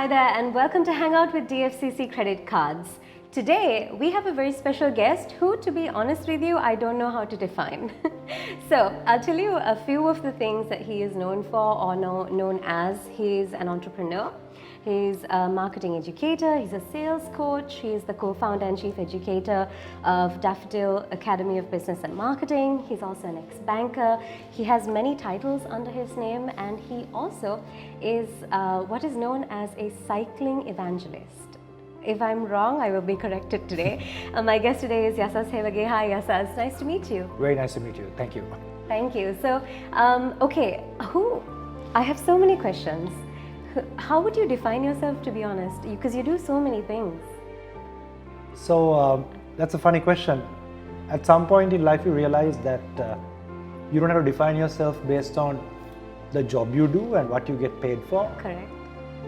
there and welcome to Hangout with DFCC Credit Cards. Today we have a very special guest who, to be honest with you, I don't know how to define. So I'll tell you a few of the things that he is known for or known as. He's an entrepreneur. He's a marketing educator, he's a sales coach, he's the co-founder and chief educator of Daffodil Academy of Business and Marketing. He's also an ex-banker. He has many titles under his name, and he also is what is known as a cycling evangelist. If I'm wrong, I will be corrected today. My guest today is Yasas Hewage. Hi Yasas, nice to meet you. Very nice to meet you, thank you. Thank you. So, I have so many questions. How would you define yourself, to be honest? Because you do so many things. So that's a funny question. At some point in life you realize that you don't have to define yourself based on the job you do and what you get paid for. Correct.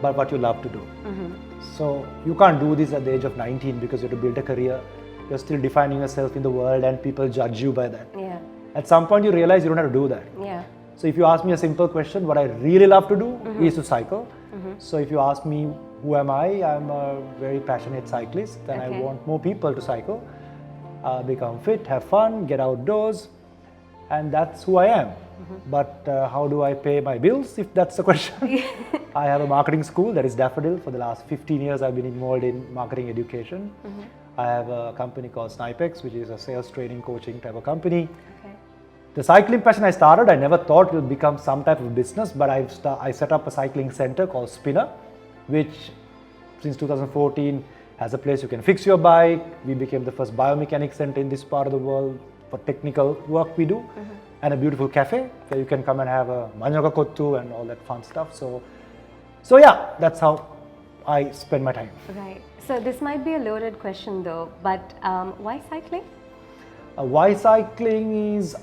But what you love to do. Mm-hmm. So you can't do this at the age of 19 because you have to build a career. You're still defining yourself in the world and people judge you by that. Yeah. At some point you realize you don't have to do that. Yeah. So if you ask me a simple question, what I really love to do mm-hmm. is to cycle. Mm-hmm. So if you ask me who am I'm a very passionate cyclist and Okay. I want more people to cycle, become fit, have fun, get outdoors, and that's who I am. Mm-hmm. But how do I pay my bills, if that's the question? I have a marketing school, that is Daffodil. For the last 15 years I've been involved in marketing education. Mm-hmm. I have a company called Snipex, which is a sales training coaching type of company. Okay. The cycling passion I started, I never thought it would become some type of business, but I set up a cycling center called Spinner, which since 2014 has a place you can fix your bike. We became the first biomechanics center in this part of the world for technical work we do, mm-hmm. and a beautiful cafe where you can come and have a manjaga kottu and all that fun stuff. So yeah, that's how I spend my time. Right. So this might be a loaded question though, but why cycling? Why cycling is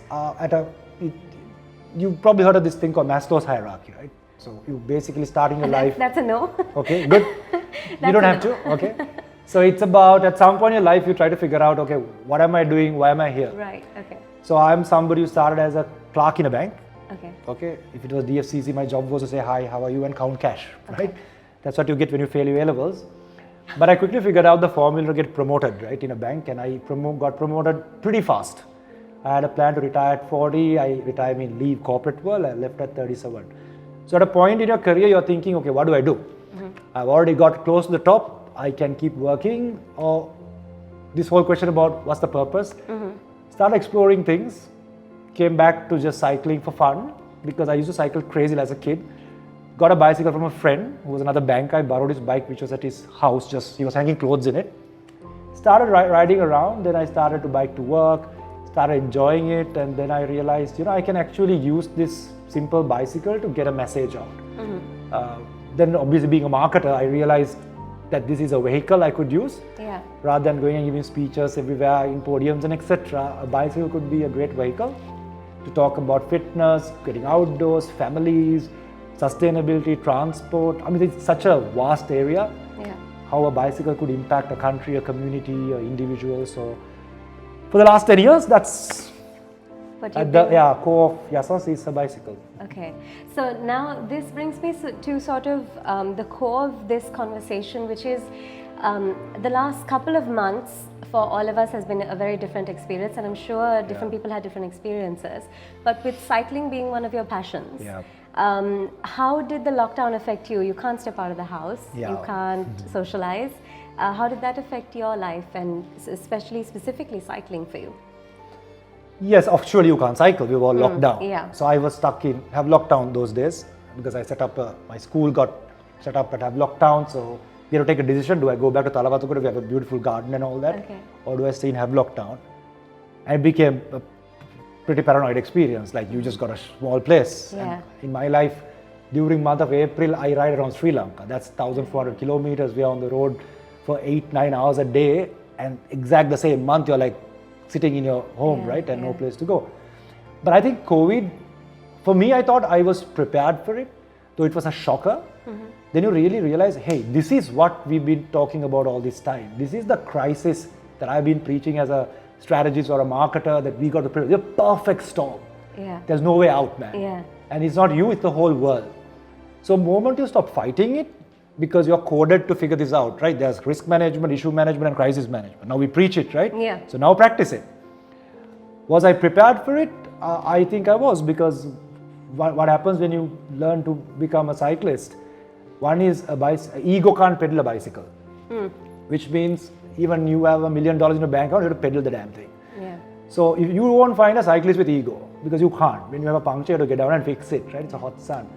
you've probably heard of this thing called Maslow's hierarchy, right? So you basically starting your life. That's a no. Okay, good. You don't have to. Okay. So it's about at some point in your life you try to figure out, okay, what am I doing? Why am I here? Right. Okay. So I'm somebody who started as a clerk in a bank. Okay. Okay. If it was DFCC, my job was to say hi, how are you, and count cash, right? That's what you get when you fail your A-levels. But I quickly figured out the formula to get promoted, right, in a bank, and I got promoted pretty fast. I had a plan to retire at 40, leave corporate world, I left at 37. So at a point in your career, you're thinking, okay, what do I do? Mm-hmm. I've already got close to the top, I can keep working, or this whole question about what's the purpose. Mm-hmm. Started exploring things, came back to just cycling for fun, because I used to cycle crazy as a kid. Got a bicycle from a friend who was another banker. I borrowed his bike, which was at his house, he was hanging clothes in it. Started riding around, then I started to bike to work, started enjoying it, and then I realized, I can actually use this simple bicycle to get a message out. Mm-hmm. Then obviously being a marketer, I realized that this is a vehicle I could use. Yeah. Rather than going and giving speeches everywhere in podiums and etc. A bicycle could be a great vehicle to talk about fitness, getting outdoors, families, sustainability, transport. I mean, it's such a vast area. Yeah. How a bicycle could impact a country, a community, an individual. So, for the last 10 years, that's at the core of Yasas is a bicycle. Okay. So now this brings me to sort of the core of this conversation, which is the last couple of months for all of us has been a very different experience, and I'm sure different people had different experiences. But with cycling being one of your passions, how did the lockdown affect you? You can't step out of the house, you can't socialize. How did that affect your life, and specifically cycling for you? Yes, actually you can't cycle, we were locked down. Yeah. So I was have lockdown those days because I set up, my school got set up to have lockdown. So we had to take a decision, do I go back to Talavathukura, we have a beautiful garden and all that, or do I stay and have lockdown? And it became a pretty paranoid experience, like you just got a small place. Yeah. And in my life, during month of April, I ride around Sri Lanka. That's 1,400 kilometers. We are on the road for 8-9 hours a day, and exact the same month you're like sitting in your home, right, and no place to go. But I think COVID, for me, I thought I was prepared for it, though it was a shocker. Mm-hmm. Then you really realize, hey, this is what we've been talking about all this time. This is the crisis that I've been preaching as a strategist or a marketer, that we got to prepare. The perfect storm. Yeah. There's no way out, man. Yeah. And it's not you, it's the whole world. So the moment you stop fighting it, because you're coded to figure this out, right? There's risk management, issue management, and crisis management. Now we preach it, right? Yeah. So now practice it. Was I prepared for it? I think I was, because what happens when you learn to become a cyclist? One is ego can't pedal a bicycle, which means even you have $1 million in a bank account, you have to pedal the damn thing. Yeah. So if you won't find a cyclist with ego, because you can't. When you have a puncture, you have to get down and fix it, right? It's a hot sun.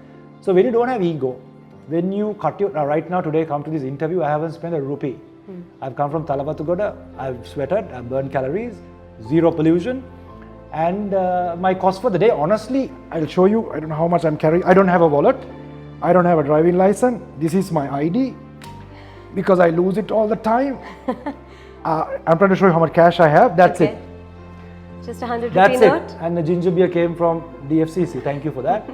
So when you don't have ego, when you right now today come to this interview, I haven't spent a rupee. I've come from Talawatugoda, I've sweated, I've burned calories, zero pollution. And my cost for the day, honestly, I'll show you, I don't know how much I'm carrying. I don't have a wallet. I don't have a driving license. This is my ID because I lose it all the time. I'm trying to show you how much cash I have. That's it. Just a 100 That's rupee note? it. And the ginger beer came from DFCC. Thank you for that.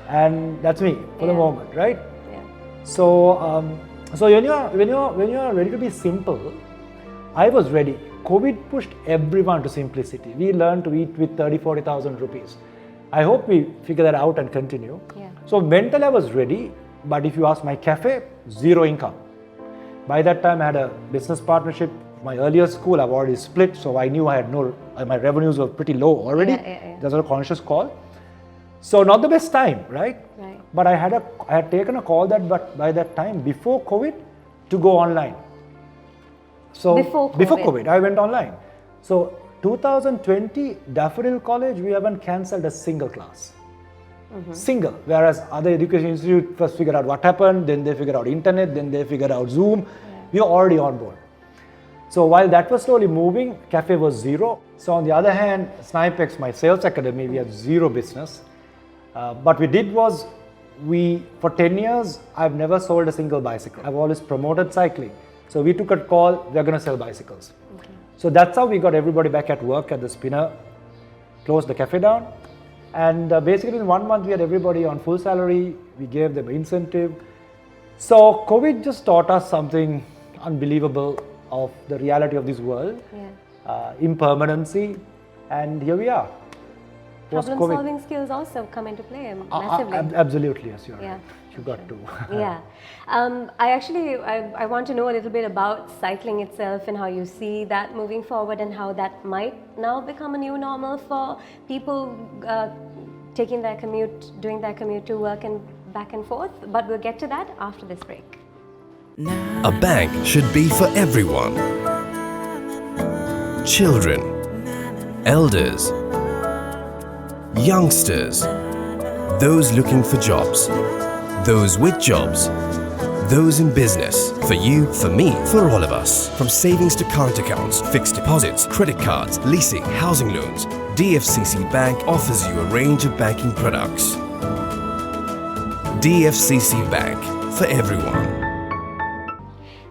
And that's me for the moment, right? Yeah. So, so when you're ready to be simple, I was ready. COVID pushed everyone to simplicity. We learned to eat with 30,000-40,000 rupees. I hope we figure that out and continue. Yeah. So mentally I was ready, but if you ask my cafe, zero income. By that time I had a business partnership. My earlier school I've already split, so I knew I had my revenues were pretty low already. Yeah. That was a conscious call. So not the best time, right? Right. But I had taken a call by that time, before COVID, to go online. So before COVID, I went online. So 2020, Daffodil College, we haven't cancelled a single class. Single. Whereas other education institutes first figured out what happened, then they figured out internet, then they figured out Zoom. Yeah. We are already on board. So while that was slowly moving, cafe was zero. So on the other hand, Snipex, my sales academy, we had zero business. What we did was, for 10 years, I've never sold a single bicycle. I've always promoted cycling. So we took a call, we're going to sell bicycles. Okay. So that's how we got everybody back at work at the spinner, closed the cafe down. And basically in 1 month, we had everybody on full salary. We gave them incentive. So COVID just taught us something unbelievable of the reality of this world, impermanency, and here we are. Problem-solving skills also come into play massively. Absolutely, yes, you're right. You got to. Yeah. I want to know a little bit about cycling itself and how you see that moving forward and how that might now become a new normal for people doing their commute to work and back and forth. But we'll get to that after this break. A bank should be for everyone. Children, elders, youngsters, those looking for jobs, those with jobs, those in business, for you, for me, for all of us. From savings to current accounts, fixed deposits, credit cards, leasing, housing loans, DFCC Bank offers you a range of banking products. DFCC Bank, for everyone.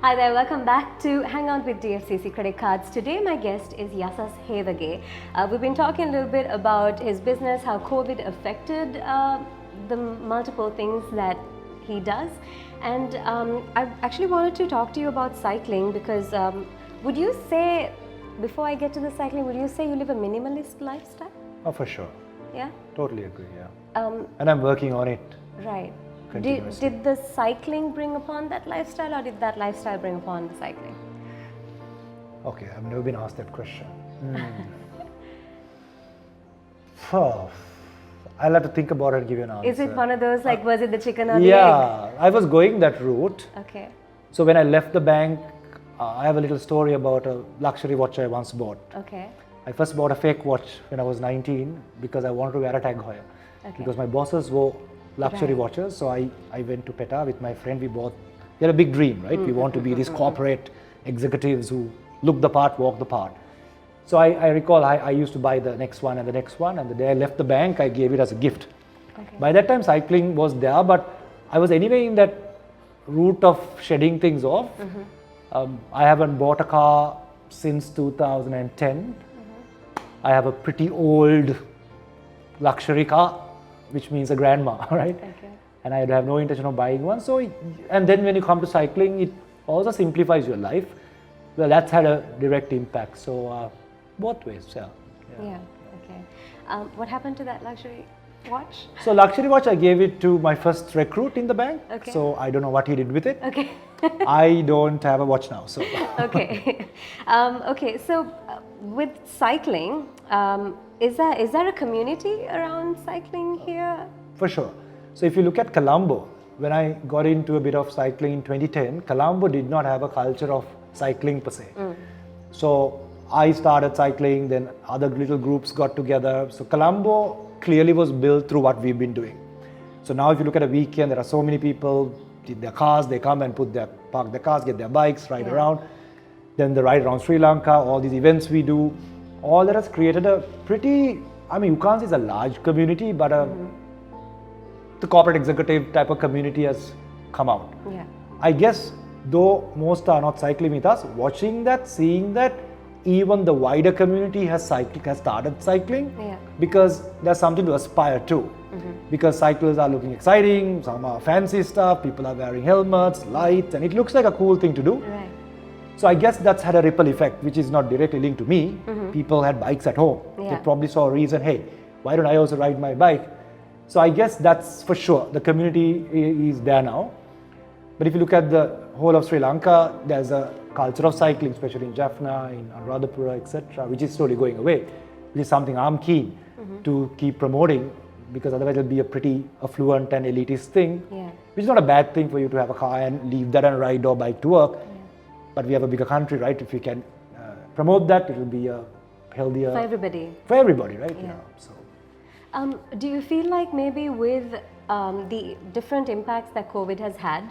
Hi there, welcome back to Hangout with DFCC Credit Cards. Today my guest is Yasas Hewage. We've been talking a little bit about his business, how COVID affected the multiple things that he does. And I actually wanted to talk to you about cycling because would you say, before I get to the cycling, would you say you live a minimalist lifestyle? Oh, for sure. Yeah? Totally agree, yeah. And I'm working on it. Right. Did the cycling bring upon that lifestyle, or did that lifestyle bring upon the cycling? Okay, I've never been asked that question. Oh, I'll have to think about it and give you an answer. Is it one of those, like, was it the chicken or the egg? Yeah, I was going that route. Okay. So when I left the bank, I have a little story about a luxury watch I once bought. Okay. I first bought a fake watch when I was 19 because I wanted to wear a Tag Heuer. Okay. Because my bosses wore luxury watches, so I went to PETA with my friend. We had a big dream, right? We want to be these corporate executives who look the part, walk the part. So I recall I used to buy the next one and the next one, and the day I left the bank, I gave it as a gift. Okay. By that time, cycling was there, but I was anyway in that route of shedding things off. I haven't bought a car since 2010. I have a pretty old luxury car, which means a grandma, right? Okay. And I have no intention of buying one. So, and then when you come to cycling, it also simplifies your life. Well, that's had a direct impact. So, both ways, yeah. Okay. What happened to that luxury watch? So luxury watch, I gave it to my first recruit in the bank. Okay. So I don't know what he did with it. Okay. I don't have a watch now. So Okay. Okay. So with cycling, is there a community around cycling here? for sure. So if you look at Colombo, when I got into a bit of cycling in 2010, Colombo did not have a culture of cycling per se. So I started cycling, then other little groups got together. So Colombo clearly was built through what we've been doing. So now if you look at a weekend, there are so many people in their cars, they come and park their cars, get their bikes, ride around. Then they ride around Sri Lanka, all these events we do. All that has created a pretty, I mean, you can't say it's a large community, but the corporate executive type of community has come out. Yeah. I guess, though most are not cycling with us, watching that, seeing that, even the wider community has started cycling, Yeah. because there's something to aspire to. Because cycles are looking exciting, some are fancy stuff, people are wearing helmets, lights, and it looks like a cool thing to do. Right. So I guess that's had a ripple effect, which is not directly linked to me. People had bikes at home. They Yeah. probably saw a reason, hey, why don't I also ride my bike? So I guess that's for sure. The community is there now. But if you look at the whole of Sri Lanka, there's a culture of cycling, especially in Jaffna, in Anuradhapura, etc., which is slowly going away, which is something I'm keen to keep promoting, because otherwise it'll be a pretty affluent and elitist thing, Yeah. which is not a bad thing for you to have a car and leave that and ride or bike to work. But we have a bigger country, right? If we can promote that, it will be a healthier For everybody. for everybody, right? Yeah. So Do you feel like maybe with the different impacts that COVID has had,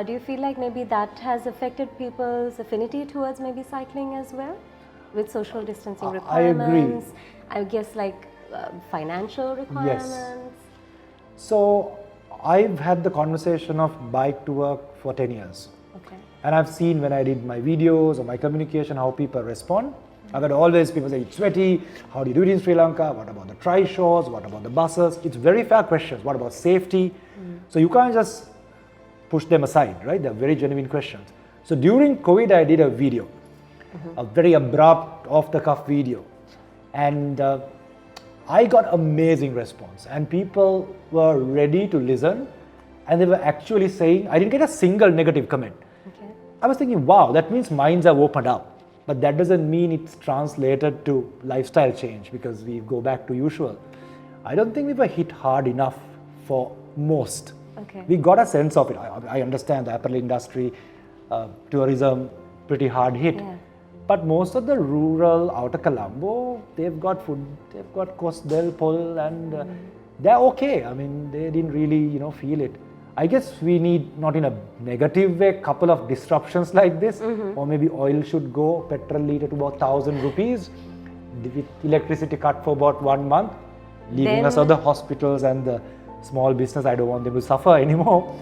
do you feel like maybe that has affected people's affinity towards maybe cycling as well? With social distancing I agree. requirements, I guess like financial requirements. So I've had the conversation of bike to work for 10 years. Okay. And I've seen when I did my videos or my communication how people respond. I've had always people say, it's sweaty, how do you do it in Sri Lanka? What about the tri-shores? What about the buses? It's very fair questions. What about safety? So you can't just push them aside, right? They're very genuine questions. So during COVID, I did a video, a very abrupt, off-the-cuff video. And I got amazing response, and people were ready to listen, and they were actually saying, I didn't get a single negative comment. Okay. I was thinking, wow, that means minds have opened up. But that doesn't mean it's translated to lifestyle change, because we go back to usual. I don't think we were hit hard enough for most. Okay. We got a sense of it. I understand the apparel industry, tourism, pretty hard hit. Yeah. But most of the rural outer Colombo, they've got food, they've got Cosdel, Pol, and they're okay. I mean, they didn't really, feel it. I guess we need, not in a negative way, couple of disruptions like this, or maybe oil should go, petrol liter to about 1,000 rupees, with electricity cut for about 1 month, leaving us other hospitals and the small business. I don't want them to suffer anymore.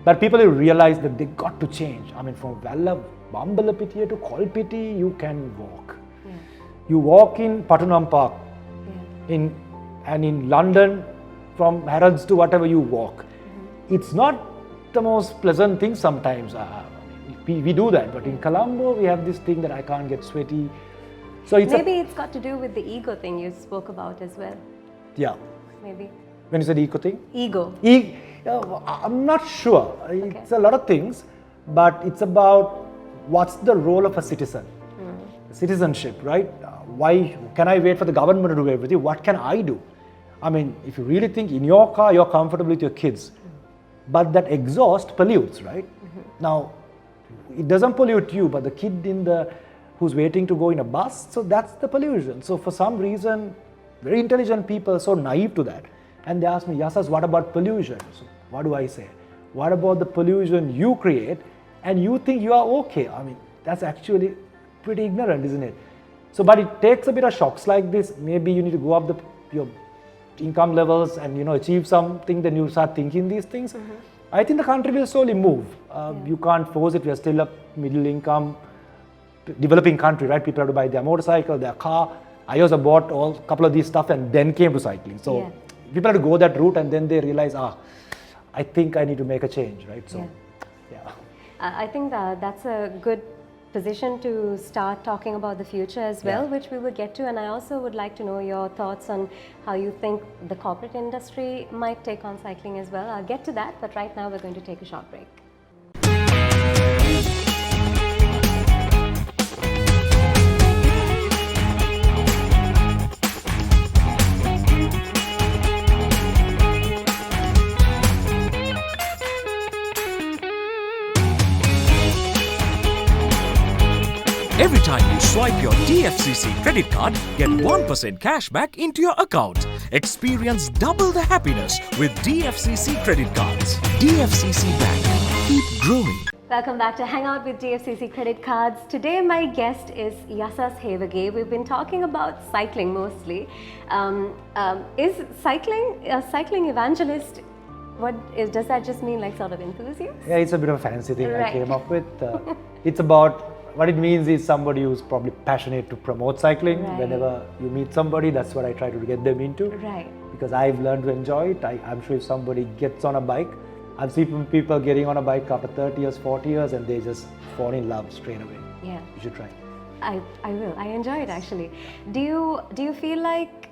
But people will realize that they got to change. I mean, from Bambalapitiya to Kolpiti, you can walk. Yeah. You walk in Putnam Park, Yeah. in London, from Harrods to whatever, you walk. It's not the most pleasant thing sometimes. We do that, but in Colombo, we have this thing that I can't get sweaty. So it's Maybe it's got to do with the ego thing you spoke about as well. yeah. Maybe. When you said eco thing? Ego. I'm not sure. It's a lot of things, but it's about what's the role of a citizen? Citizenship, right? Why can I wait for the government to do everything? What can I do? I mean, if you really think in your car, you're comfortable with your kids, but that exhaust pollutes, right? Now, it doesn't pollute you, but the kid who's waiting to go in a bus, so that's the pollution. So for some reason, very intelligent people are so naive to that. And they ask me, Yasas, what about pollution? So what do I say? What about the pollution you create and you think you are okay? I mean, that's actually pretty ignorant, isn't it? So, but it takes a bit of shocks like this. Maybe you need to go up your income levels and, achieve something, then you start thinking these things. I think the country will slowly move. You can't force it. We are still a middle income, developing country, right? People have to buy their motorcycle, their car. I also bought a couple of these stuff and then came to cycling. So people have to go that route, and then they realize, I think I need to make a change, right? So, yeah. I think that's a good position to start talking about the future as well, Yeah. which we will get to. And I also would like to know your thoughts on how you think the corporate industry might take on cycling as well. I'll get to that, but right now we're going to take a short break. Every time you swipe your DFCC credit card, get 1% cash back into your account. Experience double the happiness with DFCC Credit Cards. DFCC Bank. Keep growing. Welcome back to Hangout with DFCC Credit Cards. Today my guest is Yasas Hewage. We've been talking about cycling mostly. Is cycling a cycling evangelist? Does that just mean like sort of enthusiast? Yeah, it's a bit of a fancy thing I Right. came up with. It's about, what it means is somebody who's probably passionate to promote cycling. Right. Whenever you meet somebody, that's what I try to get them into. Right. Because I've learned to enjoy it. I'm sure if somebody gets on a bike, I've seen people getting on a bike after 30 years, 40 years, and they just fall in love straight away. Yeah. You should try. I will. I enjoy it actually. Do you feel like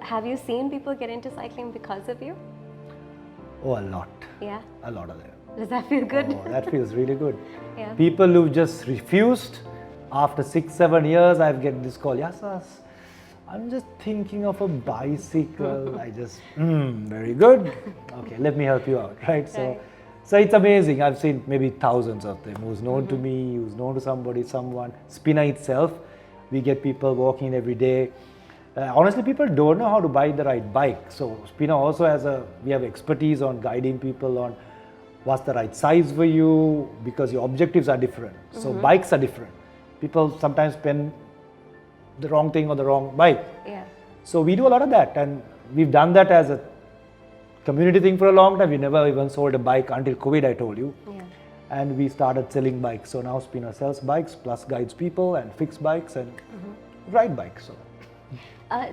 have you seen people get into cycling because of you? Oh, a lot. Yeah. A lot of them. Does that feel good? Oh, that feels really good. Yeah. People who've just refused, after 6-7 years, I get this call, Yasas, I'm just thinking of a bicycle. I just, very good. Okay, let me help you out, right? Right. So it's amazing. I've seen maybe thousands of them who's known to me, who's known to somebody, someone. Spinner itself, we get people walking every day. Honestly, people don't know how to buy the right bike. So Spinner also we have expertise on guiding people on what's the right size for you, because your objectives are different. So bikes are different. People sometimes spend the wrong thing on the wrong bike. Yeah. So we do a lot of that, and we've done that as a community thing for a long time. We never even sold a bike until COVID, I told you. Yeah. And we started selling bikes. So now Spinner sells bikes, plus guides people and fix bikes and ride bikes. So.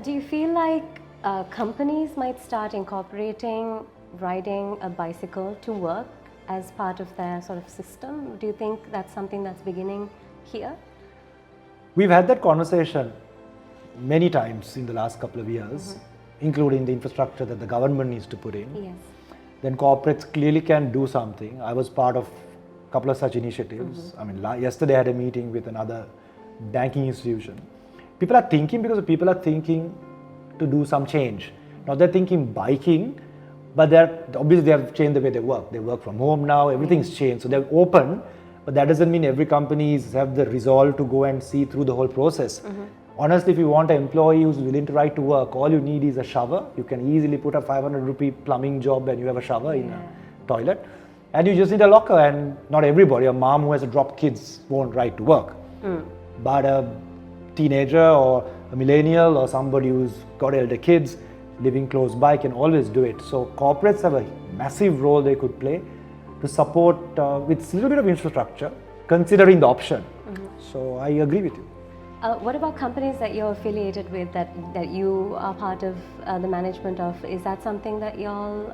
Do you feel like companies might start incorporating riding a bicycle to work as part of their sort of system? Do you think that's something that's beginning here? We've had that conversation many times in the last couple of years, including the infrastructure that the government needs to put in. Yes. Then corporates clearly can do something. I was part of a couple of such initiatives. I mean, yesterday I had a meeting with another banking institution. People are thinking, because people are thinking to do some change. Now they're thinking biking, but obviously they have changed the way they work. They work from home now, everything's changed. So they're open, but that doesn't mean every company have the resolve to go and see through the whole process. Honestly, if you want an employee who's willing to ride to work, all you need is a shower. You can easily put a 500 rupee plumbing job and you have a shower in a toilet. And you just need a locker, and not everybody, a mom who has dropped kids won't ride to work. But a teenager or a millennial or somebody who's got elder kids living close by can always do it. So corporates have a massive role they could play to support with a little bit of infrastructure, considering the option. So I agree with you. What about companies that you're affiliated with, that you are part of the management of? Is that something that y'all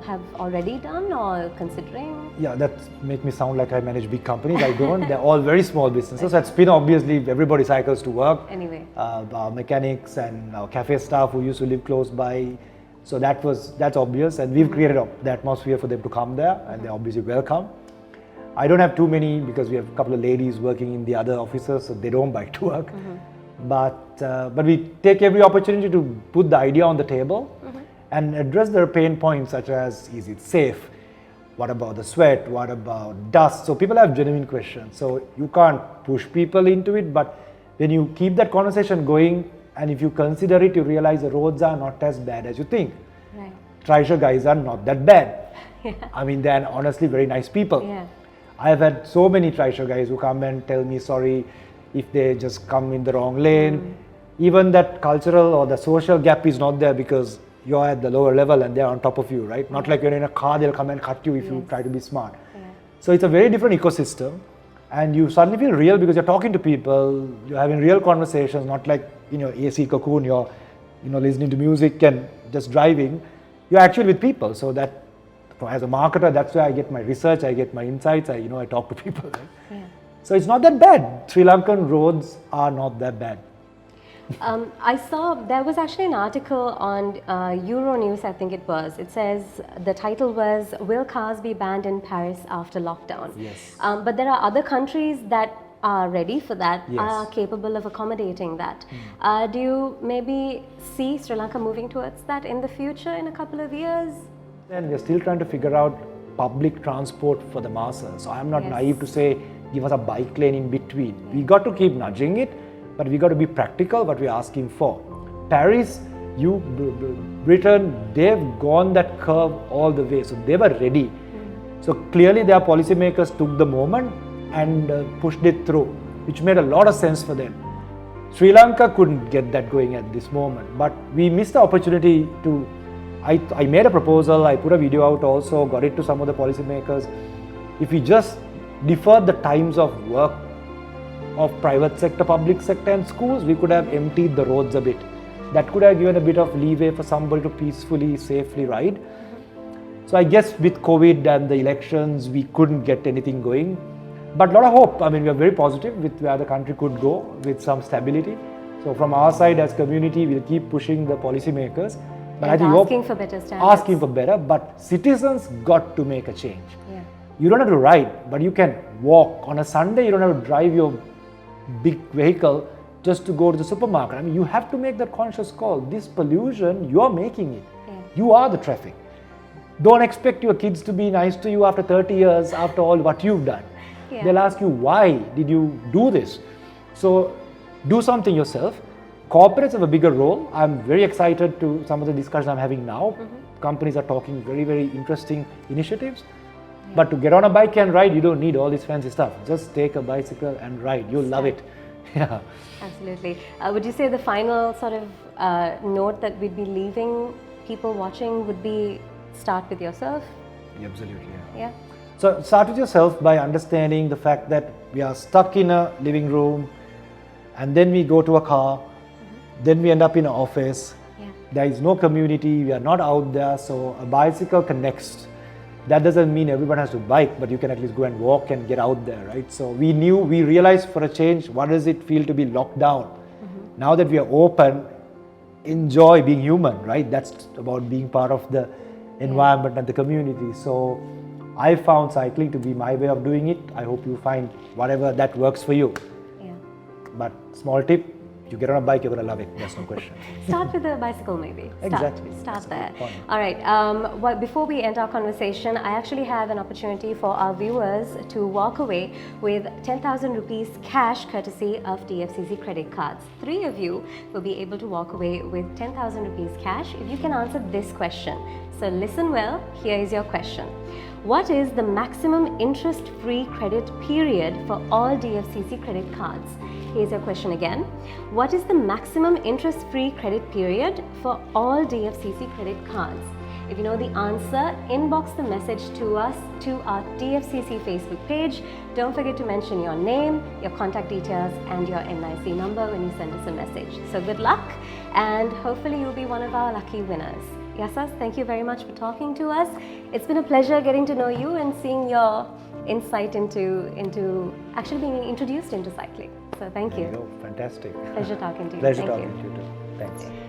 have already done or considering? Yeah, that make me sound like I manage big companies. I don't. They're all very small businesses. At Spinner, obviously, everybody cycles to work. Anyway. Our mechanics and our cafe staff who used to live close by. So that's obvious, and we've created the atmosphere for them to come there, and they're obviously welcome. I don't have too many because we have a couple of ladies working in the other offices, so they don't bike to work. But we take every opportunity to put the idea on the table and address their pain points, such as, is it safe? What about the sweat? What about dust? So people have genuine questions. So you can't push people into it, but when you keep that conversation going, and if you consider it, you realize the roads are not as bad as you think. Right. Trisha guys are not that bad. I mean, they're honestly very nice people. Yeah. I have had so many Trisha guys who come and tell me sorry if they just come in the wrong lane. Even that cultural or the social gap is not there because you're at the lower level and they're on top of you, right? Not like you're in a car, they'll come and cut you if you try to be smart. So it's a very different ecosystem, and you suddenly feel real because you're talking to people, you're having real conversations, not like in your AC cocoon, you're listening to music and just driving. You're actually with people, so that as a marketer, that's where I get my research, I get my insights, I talk to people. Right? Yeah. So it's not that bad. Sri Lankan roads are not that bad. I saw there was actually an article on Euronews, I think it was. It says the title was "Will cars be banned in Paris after lockdown?" Yes. But there are other countries that are ready for that, Yes. are capable of accommodating that. Do you maybe see Sri Lanka moving towards that in the future in a couple of years? And we're still trying to figure out public transport for the masses. So I'm not Yes. naive to say, give us a bike lane in between. We got to keep nudging it, but we got to be practical what we're asking for. Paris, Britain, they've gone that curve all the way. So they were ready. So clearly their policymakers took the moment and pushed it through, which made a lot of sense for them. Sri Lanka couldn't get that going at this moment, but we missed the opportunity to. I made a proposal, I put a video out also, got it to some of the policymakers. If we just deferred the times of work of private sector, public sector and schools, we could have emptied the roads a bit. That could have given a bit of leeway for somebody to peacefully, safely ride. So I guess with COVID and the elections, we couldn't get anything going. But a lot of hope. I mean, we are very positive with where the country could go with some stability. So from our side as community, we'll keep pushing the policymakers. But And I think asking for better standards. asking for better, but citizens got to make a change. Yeah. You don't have to ride, but you can walk. On a Sunday, you don't have to drive your big vehicle just to go to the supermarket. I mean, you have to make that conscious call. This pollution, you're making it. Yeah. You are the traffic. Don't expect your kids to be nice to you after 30 years, after all what you've done. Yeah. They'll ask you, why did you do this? So do something yourself. Corporates have a bigger role. I'm very excited to some of the discussions I'm having now. Companies are talking very, very interesting initiatives. But to get on a bike and ride, you don't need all this fancy stuff. Just take a bicycle and ride. You'll love it. Yeah. Absolutely. Would you say the final sort of note that we'd be leaving people watching would be start with yourself? Absolutely. Yeah. So start with yourself by understanding the fact that we are stuck in a living room and then we go to a car, then we end up in an office. Yeah. There is no community, we are not out there, so a bicycle connects. That doesn't mean everyone has to bike, but you can at least go and walk and get out there, right? So we realized for a change, what does it feel to be locked down? Now that we are open, enjoy being human, right? That's about being part of the environment and the community. So I found cycling to be my way of doing it. I hope you find whatever that works for you. Yeah. But small tip, you get on a bike, you're going to love it. That's no question. Start with a bicycle maybe. Exactly. Start That's there. fun. All right. Before we end our conversation, I actually have an opportunity for our viewers to walk away with 10,000 rupees cash courtesy of DFCC Credit Cards. 3 of you will be able to walk away with 10,000 rupees cash if you can answer this question. So listen well, here is your question. What is the maximum interest-free credit period for all DFCC credit cards? Here's your question again. What is the maximum interest-free credit period for all DFCC credit cards? If you know the answer, inbox the message to us to our DFCC Facebook page. Don't forget to mention your name, your contact details and your NIC number when you send us a message. So good luck and hopefully you'll be one of our lucky winners. Yasas, thank you very much for talking to us. It's been a pleasure getting to know you and seeing your insight into actually being introduced into cycling. So thank you. Fantastic. Pleasure talking to you. Pleasure Thank talking you. to you too. Thanks.